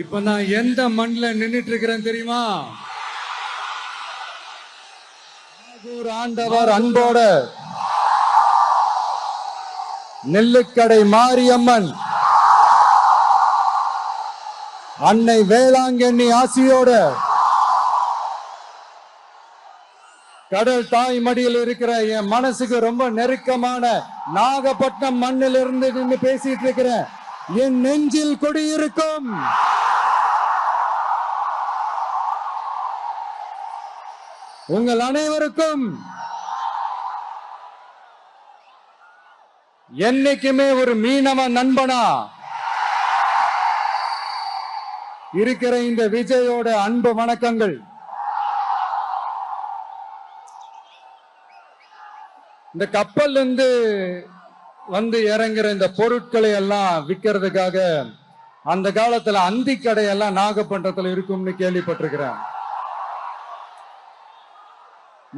இப்ப நான் எந்த மண்ணில நின்னுட்டு இருக்கிறேன் தெரியுமா? ஆண்டவர் அன்போட நெல்லுக்கடை மாரியம்மன் அன்னை வேளாங்கண்ணி ஆசியோட கடல் தாய் மடியில் இருக்கிற என் மனசுக்கு ரொம்ப நெருக்கமான நாகப்பட்டினம் மண்ணில் இருந்து நின்று பேசிட்டு இருக்கிறேன். என் நெஞ்சில் குடியிருக்கும் உங்கள் அனைவருக்கும் என்னைக்குமே ஒரு மீனவ நண்பனா இருக்கிற இந்த விஜயோட அன்பு வணக்கங்கள். இந்த கப்பல் இருந்து வந்து இறங்குற இந்த பொருட்களை எல்லாம் விற்கிறதுக்காக அந்த காலத்துல அந்தி கடையெல்லாம் நாகப்பட்டினத்துல இருக்கும்னு கேள்விப்பட்டிருக்கிறேன்.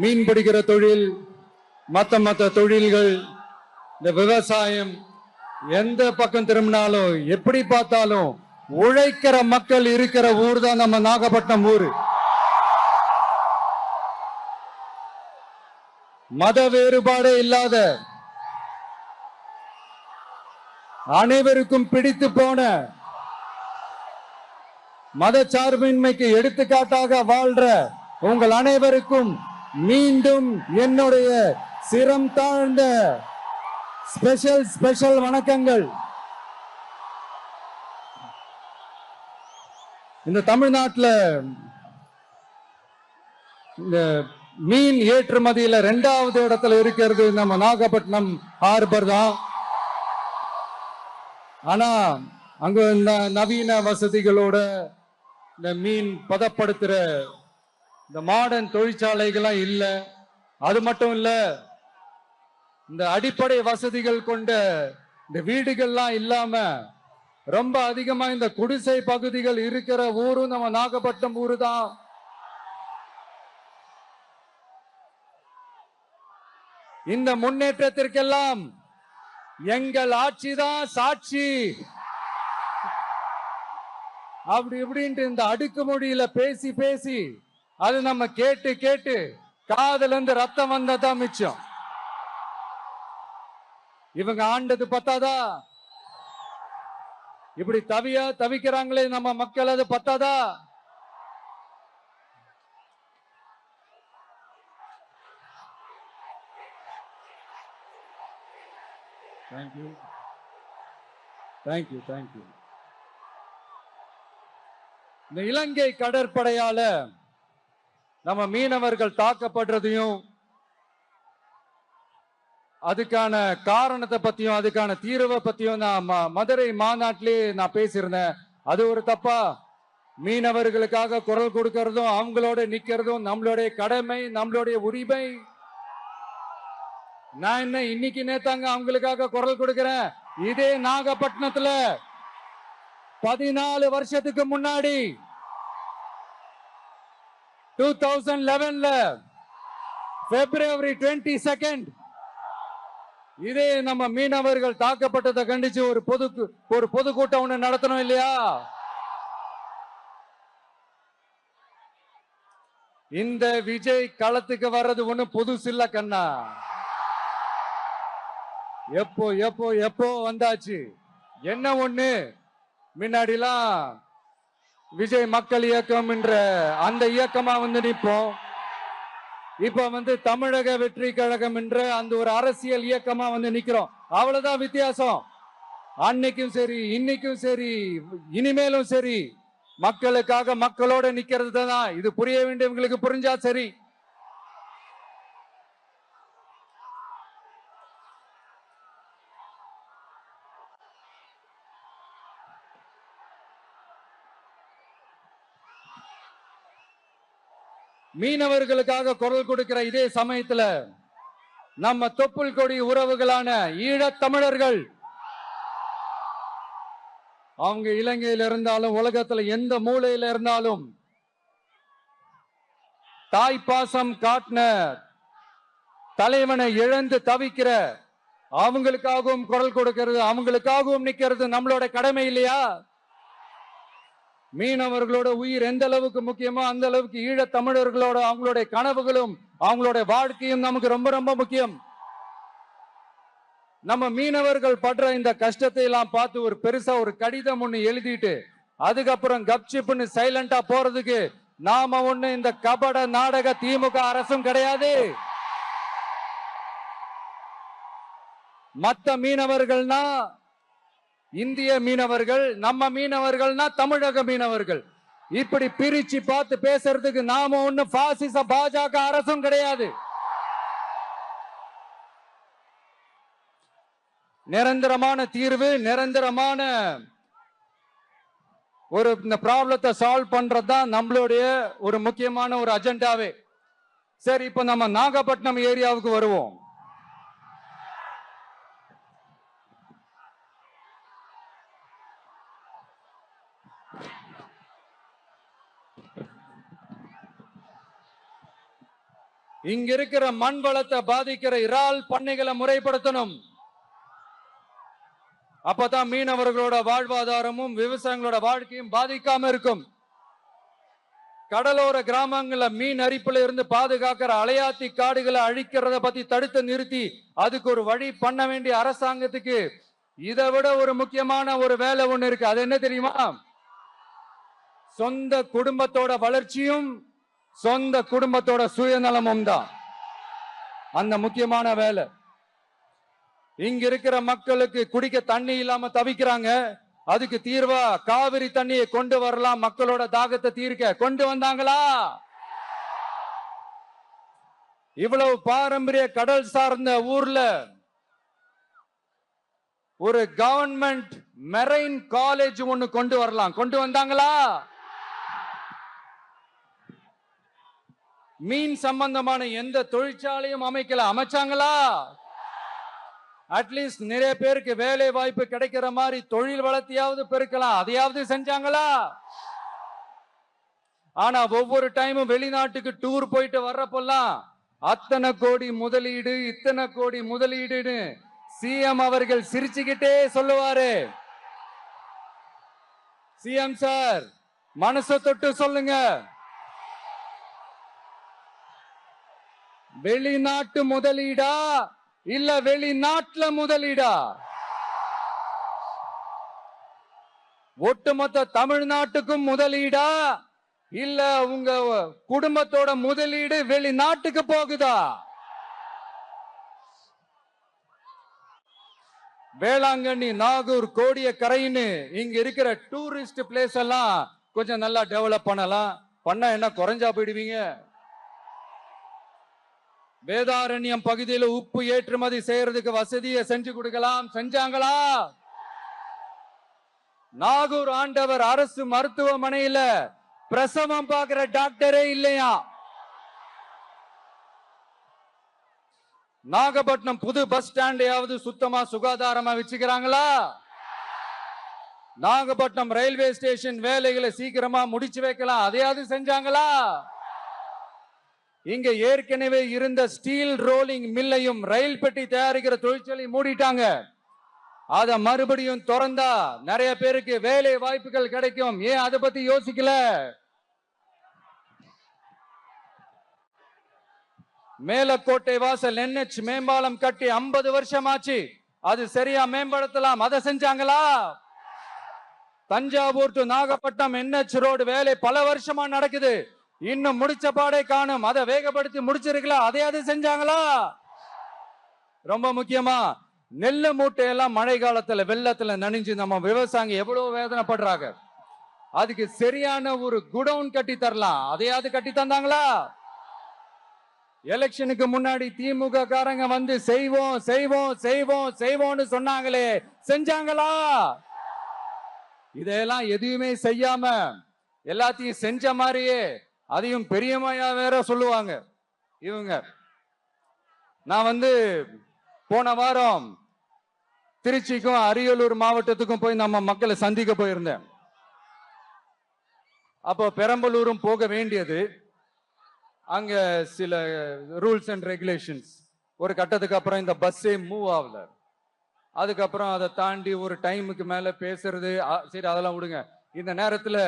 மீன் பிடிக்கிற தொழில், மத்த தொழில்கள், இந்த விவசாயம், எந்த பக்கம் திரும்பினாலும் எப்படி பார்த்தாலும் உழைக்கிற மக்கள் இருக்கிற ஊர் தான் நம்ம நாகப்பட்டினம் ஊர். மத வேறுபாடே இல்லாத அனைவருக்கும் பிடித்து போன மதச்சார்பின்மைக்கு எடுத்துக்காட்டாக வாழ்ற உங்கள் அனைவருக்கும் மீண்டும் என்னுடைய சிரம் தாழ்ந்த ஸ்பெஷல் வணக்கங்கள். இந்த தமிழ்நாட்டில் இந்த மீன் ஏற்றுமதியில 2வது இடத்துல இருக்கிறது நம்ம நாகப்பட்டினம் ஹார்பர் தான். ஆனா அங்க நவீன வசதிகளோட இந்த மீன் பதப்படுத்துற இந்த மாடர்ன் தொழிற்சாலைகள்லாம் இல்ல. அது மட்டும் இல்ல, இந்த அடிப்படை வசதிகள் கொண்ட இந்த வீடுகள்லாம் இல்லாம ரொம்ப அதிகமா இந்த குடிசை பகுதிகள் இருக்கிற ஊரும் நம்ம நாகப்பட்டினம் ஊரு தான். இந்த முன்னேற்றத்திற்கெல்லாம் எங்கள் ஆட்சிதான் சாட்சி. அப்படி இப்படின்ட்டு இந்த அடுக்குமொழியில பேசி பேசி அது நம்ம கேட்டு கேட்டு காதுல இருந்து ரத்தம் வந்ததான் மிச்சம். இவங்க ஆண்டது பத்தாதா? இப்படி தவிக்கிறாங்களே நம்ம மக்கள், அது பத்தாதா? தேங்க்யூ. இந்த இலங்கை கடற்படையால நம்ம மீனவர்கள் தாக்கப்படுறதையும் அதுக்கான காரணத்தை பத்தியும் அதுக்கான தீர்வை பத்தியும் நான் மதுரை மாநாட்டிலே நான் பேசியிருந்தேன். அது ஒரு தப்பா? மீனவர்களுக்காக குரல் கொடுக்கறதும் அவங்களோட நிக்கிறதும் நம்மளுடைய கடமை, நம்மளுடைய உரிமை. நான் என்ன இன்னைக்கு நேத்தாங்க அவங்களுக்காக குரல் கொடுக்கிறேன். இதே நாகப்பட்டினத்துல 14 வருஷத்துக்கு முன்னாடி 2011 February 22 இதே நம்ம மீனவர்கள் தாக்கப்பட்டதை கண்டிச்சு ஒரு பொதுக்கூட்டம் ஒண்ணு நடத்தணும் இல்லையா? இந்த விஜய் களத்துக்கு வர்றது ஒண்ணு புதுசு இல்ல கண்ணா. எப்போ வந்தாச்சு. என்ன ஒண்ணு, முன்னாடிலாம் விஜய் மக்கள் இயக்கம் என்ற அந்த இயக்கமா வந்து நிற்போம். இப்ப தமிழக வெற்றி கழகம் என்ற அந்த ஒரு அரசியல் இயக்கமா வந்து நிக்கிறோம். அவ்வளவுதான் வித்தியாசம். அன்னைக்கும் சரி, இன்னைக்கும் சரி, இனிமேலும் சரி, மக்களுக்காக மக்களோட நிக்கிறது தான். இது புரிய வேண்டியவங்களுக்கு புரிஞ்சா சரி. மீனவர்களுக்காக குரல் கொடுக்கிற இதே சமயத்துல நம்ம தொப்புள் கொடி உறவுகளான ஈழத் தமிழர்கள், அவங்க இலங்கையில இருந்தாலும் உலகத்துல எந்த மூலையில இருந்தாலும் தாய்ப்பாசம் காட்டின தலைவனை இழந்து தவிக்கிற அவங்களுக்காகவும் குரல் கொடுக்கிறது, அவங்களுக்காகவும் நிக்கிறது நம்மளோட கடமை இல்லையா? மீனவர்களோட உயிர் எந்த அளவுக்கு முக்கியமோ அந்த அளவுக்கு ஈழத் தமிழர்களோட அவங்களுடைய கனவுகளும் அவங்களுடைய வாழ்க்கையும் நமக்கு ரொம்ப ரொம்ப முக்கியம். நம்ம மீனவர்கள் படுற இந்த கஷ்டத்தை எல்லாம் பார்த்து ஒரு பெருசா ஒரு கடிதம் ஒண்ணு எழுதிட்டு அதுக்கப்புறம் கப்சிப்னு சைலண்டா போறதுக்கு நாம ஒண்ணு இந்த கபட நாடக திமுக அரசும் கிடையாது. மத்த மீனவர்கள்னா இந்திய மீனவர்கள், நம்ம மீனவர்கள்னா தமிழக மீனவர்கள். இப்படி பிரிச்சு பார்த்து பேசுறதுக்கு நாம ஒண்ணு பாசிச பாஜக அரசும் கிடையாது. நிரந்தரமான தீர்வு, நிரந்தரமான ஒரு இந்த ப்ராப்ளத்தை சால்வ் பண்றதுதான் நம்மளுடைய ஒரு முக்கியமான ஒரு அஜெண்டாவே. சரி, இப்ப நம்ம நாகப்பட்டினம் ஏரியாவுக்கு வருவோம். இங்க இருக்கிற மண் வளத்தை பாதிக்கிற இறால் பண்ணைகளை முறைப்படுத்தணும். அப்பதான் மீனவர்களோட வாழ்வாதாரமும் விவசாயிகளோட வாழ்க்கையும் பாதிக்காம இருக்கும். கடலோர கிராமங்கள்ல மீன் அரிப்புல இருந்து பாதுகாக்கிற அலையாத்தி காடுகளை அழிக்கிறத பத்தி தடுத்து நிறுத்தி அதுக்கு ஒரு வழி பண்ண வேண்டிய அரசாங்கத்துக்கு இதை விட ஒரு முக்கியமான ஒரு வேலை ஒண்ணு இருக்கு. அது என்ன தெரியுமா? சொந்த குடும்பத்தோட வளர்ச்சியும் சொந்த குடும்பத்தோட சுயநலமும் தான் அந்த முக்கியமான வேலை. இங்க இருக்கிற மக்களுக்கு குடிக்க தண்ணி இல்லாம தவிக்கிறாங்க. அதுக்கு தீர்வா காவிரி தண்ணியை கொண்டு வரலாம், மக்களோட தாகத்தை தீர்க்க. கொண்டு வந்தாங்களா? இவ்வளவு பாரம்பரிய கடல் சார்ந்த ஊர்ல ஒரு கவர்மெண்ட் மெரைன் காலேஜ் ஒண்ணு கொண்டு வரலாம். கொண்டு வந்தாங்களா? மீன் சம்பந்தமான எந்த தொழிற்சாலையும் அமைக்கல. அமைச்சாங்களா? அட்லீஸ்ட் நிறைய பேருக்கு வேலை வாய்ப்பு கிடைக்கிற மாதிரி தொழில் வளர்த்தியாவது பெருக்கலாம். அதையாவது செஞ்சாங்களா? ஆனா ஒவ்வொரு டைமும் வெளிநாட்டுக்கு டூர் போயிட்டு வர்றப்பெல்லாம் அத்தனை கோடி முதலீடு, இத்தனை கோடி முதலீடுன்னு சிஎம் அவர்கள் சிரிச்சுக்கிட்டே சொல்லுவாரு. சிஎம் சார், மனசை தொட்டு சொல்லுங்க, வெளிநாட்டு முதலீடா இல்ல வெளிநாட்டுல முதலீடா? ஒட்டுமொத்த தமிழ்நாட்டுக்கும் முதலீடா இல்ல உங்க குடும்பத்தோட முதலீடு வெளிநாட்டுக்கு போகுதா? வேளாங்கண்ணி, நாகூர், கோடியக்கரைன்னு இங்க இருக்கிற டூரிஸ்ட் பிளேஸ் எல்லாம் கொஞ்சம் நல்லா டெவலப் பண்ணலாம். பண்ணா என்ன குறைஞ்சா போயிடுவீங்க? வேதாரண்யம் பகுதியில் உப்பு ஏற்றுமதி செய்யறதுக்கு வசதியை செஞ்சு கொடுக்கலாம். செஞ்சாங்களா? நாகூர் ஆண்டவர் அரசு மருத்துவமனையில பிரசவம் பார்க்கிற டாக்டரே இல்லையா? நாகப்பட்டினம் புது பஸ் ஸ்டாண்டையாவது சுத்தமா சுகாதாரமா வச்சுக்கிறாங்களா? நாகப்பட்டினம் ரயில்வே ஸ்டேஷன் வேலைகளை சீக்கிரமா முடிச்சு வைக்கலாம். அதையாவது செஞ்சாங்களா? இங்க ஏற்கனவே இருந்த ஸ்டீல் ரோலிங் மில்லையும் ரயில் பெட்டி தயாரிக்கிற தொழிற்சாலை மூடிட்டாங்க. அத மறுபடியும் திறந்தா நிறைய பேருக்கு வேலை வாய்ப்புகள் கிடைக்கும். ஏன் அதை பத்தி யோசிக்கல? மேலக்கோட்டை வாசல் NH மேம்பாலம் கட்டி 50 வருஷம் ஆச்சு. அது சரியா மேம்படுத்தலாம். அதை செஞ்சாங்களா? Thanjavur to Nagapattinam NH road வேலை பல வருஷமா நடக்குது. இன்னும் முடிச்ச பாடே காணும். அதை வேகப்படுத்தி முடிச்சிருக்கலாம். அதையாவது செஞ்சாங்களா? ரொம்ப முக்கியமா நெல்லு மூட்டையெல்லாம் மழை காலத்துல வெள்ளத்துல நனைஞ்சு நம்ம விவசாயிங்க எவ்வளவு வேதனைப்படுறாங்க. அதுக்கு சரியான ஒரு குடவுன் கட்டி தரலாம். அதையாவது கட்டி தந்தாங்களா? எலெக்ஷனுக்கு முன்னாடி திமுக காரங்க வந்து செய்வோம் செய்வோம் செய்வோம் செய்வோம்னு சொன்னாங்களே, செஞ்சாங்களா? இதெல்லாம் எதுவுமே செய்யாம எல்லாத்தையும் செஞ்ச மாதிரியே அதையும் பெரியமையா வேற சொல்லுவாங்க இவங்க. நான் வந்து போன வாரம் திருச்சிக்கும் அரியலூர் மாவட்டத்துக்கும் போய் நம்ம மக்களை சந்திக்க போயிருந்தேன். அப்போ பெரம்பலூரும் போக வேண்டியது. அங்க சில ரூல்ஸ் அண்ட் ரெகுலேஷன்ஸ் ஒரு கட்டத்துக்கு அப்புறம் இந்த பஸ்ஸே மூவ் ஆகல. அதுக்கப்புறம் அதை தாண்டி ஒரு டைமுக்கு மேல பேசுறது, சரி அதெல்லாம் விடுங்க. இந்த நேரத்துல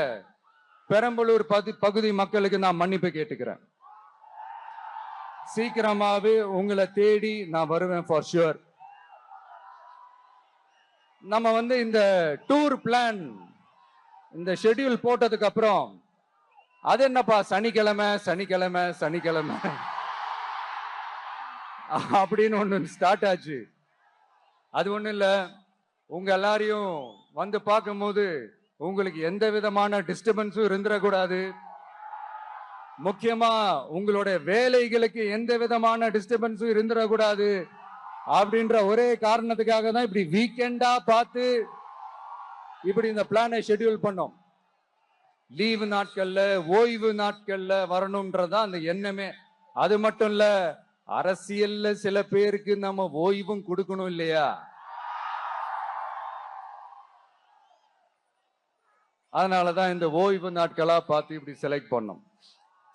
பெரம்பலூர் பகுதி மக்களுக்கு நான் மன்னிப்பு கேட்டுக்கிறேன். சீக்கிரமாவே உங்களை தேடி நான் வருவேன் ஃபார் ஷுர். நம்ம இந்த டூர் பிளான் இந்த ஷெட்யூல் போட்டதுக்கு அப்புறம் அது என்னப்பா சனிக்கிழமை சனிக்கிழமை சனிக்கிழமை அப்படின்னு ஒண்ணு ஸ்டார்ட் ஆச்சு. அது ஒண்ணு இல்ல, உங்க எல்லாரையும் பார்க்கும்போது உங்களுக்கு எந்த விதமான டிஸ்டர்பன்ஸும் இருந்துடக்கூடாது. முக்கியமா உங்களுடைய வேலைகளுக்கு எந்த விதமான டிஸ்டர்பன்ஸும் இருந்துடக்கூடாது அப்படின்ற ஒரே காரணத்துக்காக தான் இப்படி வீக்கெண்டா பார்த்து இப்படி இந்த பிளானை ஷெட்யூல் பண்ணோம். லீவு நாட்கள்ல ஓய்வு நாட்கள்ல வரணும்ன்றதான் அந்த எண்ணமே. அது மட்டும் இல்ல, அரசியல்ல சில பேருக்கு நம்ம ஓய்வும் கொடுக்கணும் இல்லையா? அதனாலதான் இந்த ஓய்வு நாட்களா பார்த்து இப்படி செலக்ட் பண்ணோம்.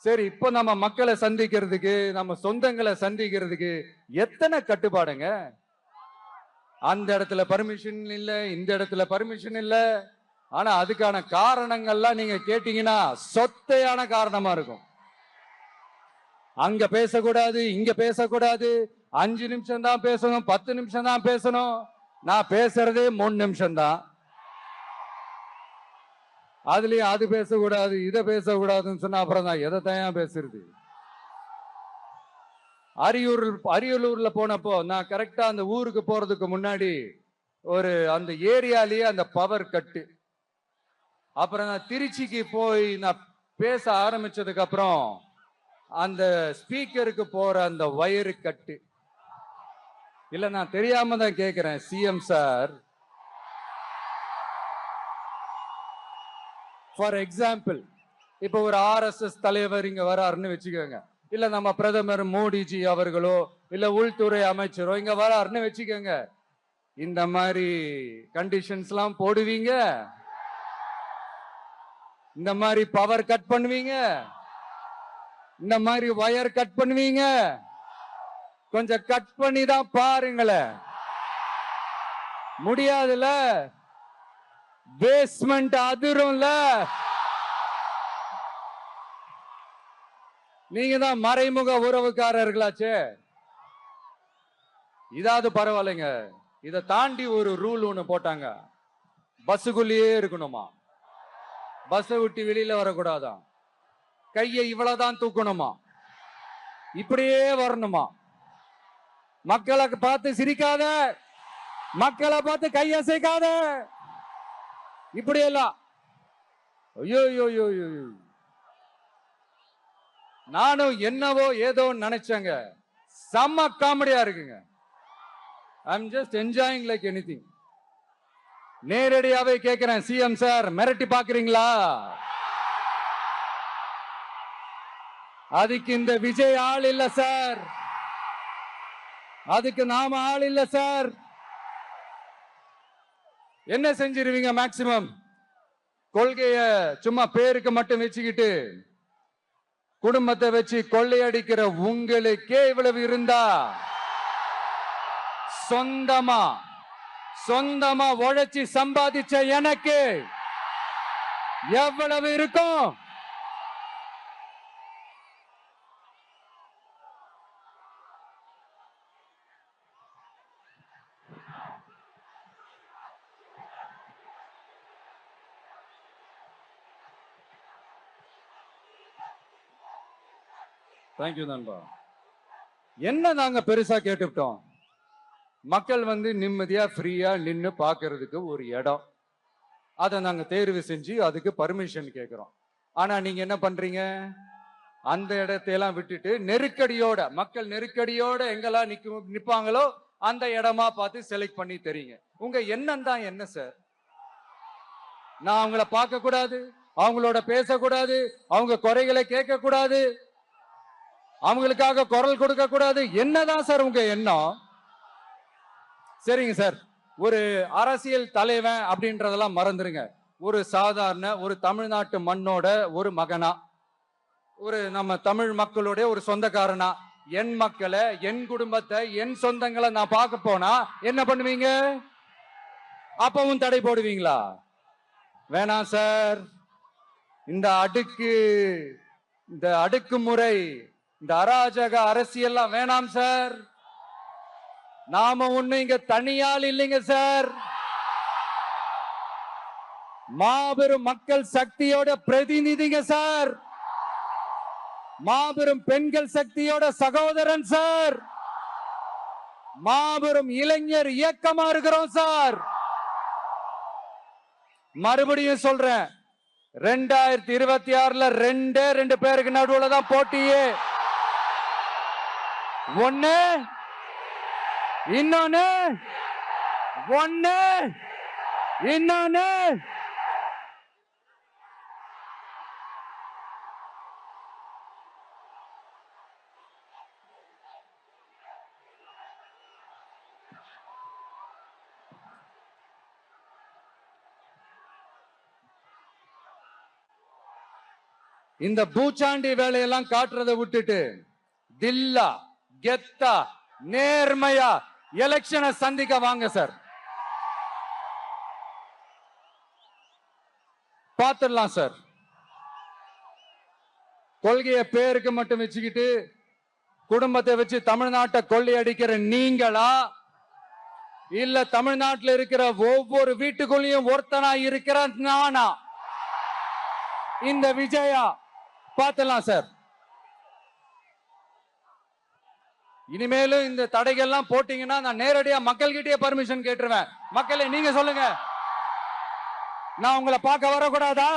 சரி, இப்ப நம்ம மக்களை சந்திக்கிறதுக்கு, நம்ம சொந்தங்களை சந்திக்கிறதுக்கு எத்தனை கட்டுப்பாடுங்க. அந்த இடத்துல பர்மிஷன் இல்ல, இந்த இடத்துல பர்மிஷன் இல்ல. ஆனா அதுக்கான காரணங்கள்லாம் நீங்க கேட்டீங்கன்னா சொத்தையான காரணமா இருக்கும். அங்க பேசக்கூடாது, இங்க பேசக்கூடாது, 5 நிமிஷம் தான் பேசணும், 10 நிமிஷம் தான் பேசணும். நான் பேசுறதே 3 நிமிஷம் தான். அதுலயும் அது பேசக்கூடாது, இதை பேசக்கூடாதுன்னு சொன்னா அப்புறம் தான் எதை தான் பேசுறது. அரியலூர்ல போனப்போ நான் கரெக்டா அந்த ஊருக்கு போறதுக்கு முன்னாடி அந்த ஏரியாலேயே அந்த பவர் கட்டு. அப்புறம் நான் திருச்சிக்கு போய் நான் பேச ஆரம்பிச்சதுக்கு அப்புறம் அந்த ஸ்பீக்கருக்கு போற அந்த வயரு கட்டு. இல்ல, நான் தெரியாம தான் கேக்குறேன் சிஎம் சார். ஃபார் எக்ஸாம்பிள், இப்ப ஒரு RSS தலைவர் இங்க வராருன்னு வச்சுக்கோங்க, இல்ல நம்ம பிரதமர் மோடிஜி அவர்களோ இல்ல உள்துறை அமைச்சரோ இங்க வராருன்னு வச்சுக்கோங்க. இந்த மாதிரி கண்டிஷன்ஸ் எல்லாம் போடுவீங்க, இந்த மாதிரி பவர் கட் பண்ணுவீங்க, இந்த மாதிரி வயர் கட் பண்ணுவீங்க. கொஞ்சம் கட் பண்ணி தான் பாருங்களேன். முடியாதுல, பேஸ்மெண்ட் அதிரும்ல. நீங்க தான் மறைமுக உறவுக்காரர்களாச்சே. இதாவது பரவாயில்லைங்க. இதை தாண்டி ஒரு ரூல் ஒண்ணு போட்டாங்க, பஸ்ஸுக்குள்ளேயே இருக்கணுமா, பஸ்ஸை விட்டு வெளியில வரக்கூடாதான், கையை இவ்வளவுதான் தூக்கணுமா, இப்படியே வரணுமா, மக்களை பார்த்து சிரிக்காத, மக்களை பார்த்து கையசைக்காத, இப்படி எல்லாம். ஐயோ, நானும் என்னவோ ஏதோ நினைச்சேங்க. செம்ம காமெடியா இருக்குங்க. I'm just enjoying like anything. நேரடியாவே கேட்கிறேன், சிஎம் சார் மிரட்டி பாக்குறீங்களா? அதுக்கு இந்த விஜய் ஆள் இல்ல சார், அதுக்கு நாம ஆள் இல்ல சார். என்ன செஞ்சிருவீங்க? மேக்சிமம் கொள்கைய சும்மா பேருக்கு மட்டும் வச்சுக்கிட்டு குடும்பத்தை வச்சு கொள்ளையடிக்கிற உங்களுக்கே இவ்வளவு இருந்தா, சொந்தமா உழைச்சி சம்பாதிச்ச எனக்கு எவ்வளவு இருக்கும்? தேங்க்யூ நண்பா. என்ன நாங்க பெருசா கேட்டுட்டோம்? மக்கள் நிம்மதியா ஃப்ரீயா நின்னு பாக்குறதுக்கு ஒரு இடம், அதை நாங்க தேர்வு செஞ்சு அதுக்கு பர்மிஷன் கேட்கிறோம். ஆனா நீங்க என்ன பண்றீங்க? அந்த இடத்தையெல்லாம் விட்டுட்டு நெருக்கடியோட, மக்கள் நெருக்கடியோட எங்கெல்லாம் நிப்பாங்களோ அந்த இடமா பார்த்து செலக்ட் பண்ணி தெரியுங்க. உங்க எண்ணம் தான் என்ன சார்? நான் அவங்கள பார்க்க கூடாது, அவங்களோட பேசக்கூடாது, அவங்க குறைகளை கேட்க கூடாது, அவங்களுக்காக குரல் கொடுக்க கூடாது, என்னதான் சார் உங்க எண்ணம்? சரிங்க சார், ஒரு அரசியல் தலைவன் அப்படின்றதெல்லாம் மறந்துருங்க. ஒரு சாதாரண ஒரு தமிழ்நாட்டு மண்ணோட ஒரு மகனா, ஒரு நம்ம தமிழ் மக்களுடைய ஒரு சொந்தக்காரனா, என் மக்களை, என் குடும்பத்தை, என் சொந்தங்களை நான் பார்க்க போனா என்ன பண்ணுவீங்க? அப்பவும் தடை போடுவீங்களா? வேணாம் சார். இந்த அடுக்குமுறை, இந்த அராஜக அரசியல்லாம் வேணாம் சார். நாம ஒண்ணு இங்க தனியால் இல்லைங்க சார். மாபெரும் மக்கள் சக்தியோட பிரதிநிதிங்க சார். மாபெரும் பெண்கள் சக்தியோட சகோதரன் சார். மாபெரும் இளைஞர் இயக்கமா இருக்கிறோம் சார். மறுபடியும் சொல்றேன், 2026ல ரெண்டு பேருக்கு நடுவுல தான் போட்டியே. ஒண்ணு இன்னொன்னு இந்த பூச்சாண்டி வேலையெல்லாம் காட்டுறதை விட்டுட்டு தில்லா கெத்தா நேர்மையா எலெக்ஷனை சந்திக்க வாங்க சார். பாத்துடலாம் சார். கொள்கையை பேருக்கு மட்டும் வச்சுக்கிட்டு குடும்பத்தை வச்சு தமிழ்நாட்டை கொள்ளையடிக்கிற நீங்களா, இல்ல தமிழ்நாட்டில் இருக்கிற ஒவ்வொரு வீட்டுக்குள்ளேயும் ஒருத்தனா இருக்கிற நானா, இந்த விஜயா? பாத்துடலாம் சார். இனிமேலும் இந்த தடைகள்லாம் போட்டீங்கன்னா நான் நேரடியா மக்கள்கிட்டயே பர்மிஷன் கேட்டுருவேன். மக்களே நீங்க சொல்லுங்க, நான் உங்களை பார்க்க வரக்கூடாதா?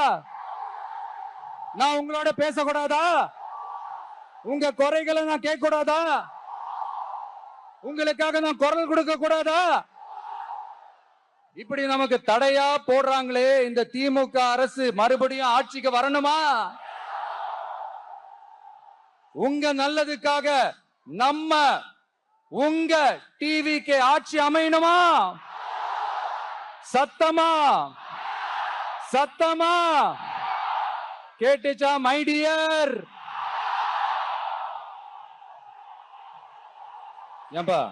நான் உங்களோட பேசக்கூடாதா? உங்க குறைகளை நான் கேட்க கூடாதா? உங்களுக்காக நான் குரல் கொடுக்க கூடாதா? இப்படி நமக்கு தடையா போடுறாங்களே, இந்த திமுக அரசு மறுபடியும் ஆட்சிக்கு வரணுமா? உங்க நல்லதுக்காக நம்ம உங்க டிவிக்கு ஆட்சி அமையணுமா? சத்தமா சத்தமா கேட்டுச்சா மை டியர்? ஏன்பா,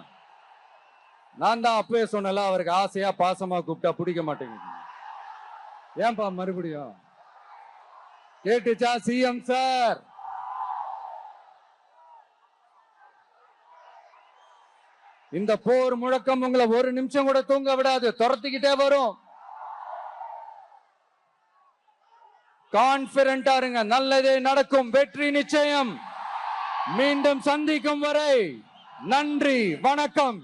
நான் தான் அப்பவே சொன்னல, அவருக்கு ஆசையா பாசமா கூப்பிட்டா பிடிக்க மாட்டேங்குது. ஏன்பா மறுபடியும்? கேட்டுச்சா சிஎம் சார்? இந்த போர் முழக்கம் உங்களை ஒரு நிமிஷம் கூட தூங்க விடாது, துரத்திக்கிட்டே வரும். கான்பிடண்டா இருங்க, நல்லதே நடக்கும், வெற்றி நிச்சயம். மீண்டும் சந்திக்கும் வரை நன்றி, வணக்கம்.